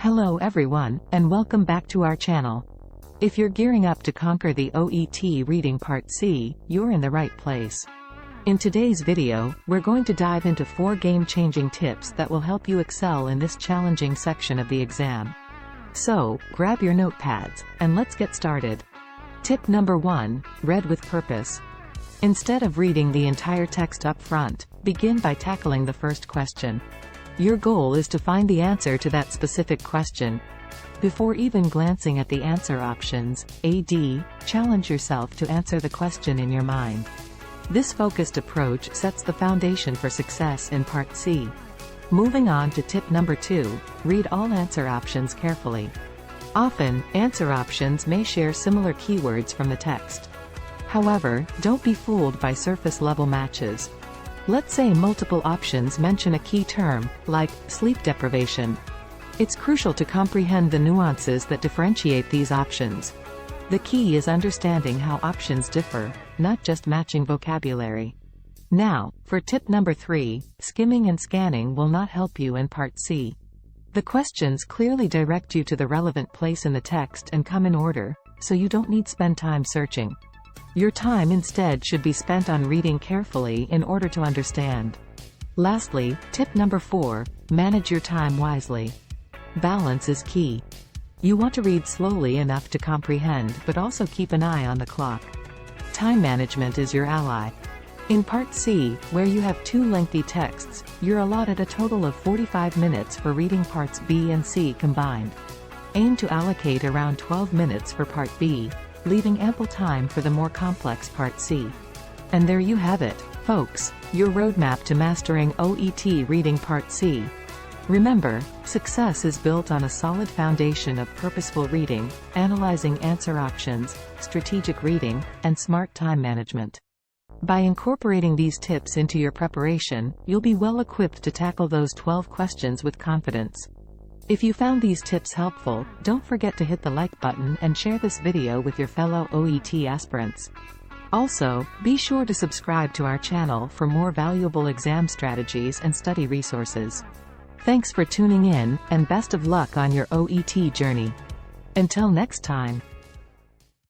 Hello everyone, and welcome back to our channel. If you're gearing up to conquer the OET Reading Part C, you're in the right place. In today's video, we're going to dive into 4 game-changing tips that will help you excel in this challenging section of the exam. So, grab your notepads, and let's get started. Tip number 1, read with purpose. Instead of reading the entire text up front, begin by tackling the first question. Your goal is to find the answer to that specific question. Before even glancing at the answer options, challenge yourself to answer the question in your mind. This focused approach sets the foundation for success in Part C. Moving on to tip number 2, read all answer options carefully. Often, answer options may share similar keywords from the text. However, don't be fooled by surface-level matches. Let's say multiple options mention a key term, like sleep deprivation. It's crucial to comprehend the nuances that differentiate these options. The key is understanding how options differ, not just matching vocabulary. Now, for tip number 3, skimming and scanning will not help you in Part C. The questions clearly direct you to the relevant place in the text and come in order, so you don't need to spend time searching. Your time instead should be spent on reading carefully in order to understand. Lastly, tip number 4, manage your time wisely. Balance is key. You want to read slowly enough to comprehend but also keep an eye on the clock. Time management is your ally. In Part C, where you have 2 lengthy texts, you're allotted a total of 45 minutes for reading Parts B and C combined. Aim to allocate around 12 minutes for Part B, leaving ample time for the more complex Part C. And there you have it, folks, your roadmap to mastering OET Reading Part C. Remember, success is built on a solid foundation of purposeful reading, analyzing answer options, strategic reading, and smart time management. By incorporating these tips into your preparation, you'll be well equipped to tackle those 12 questions with confidence. If you found these tips helpful, don't forget to hit the like button and share this video with your fellow OET aspirants. Also, be sure to subscribe to our channel for more valuable exam strategies and study resources. Thanks for tuning in, and best of luck on your OET journey. Until next time.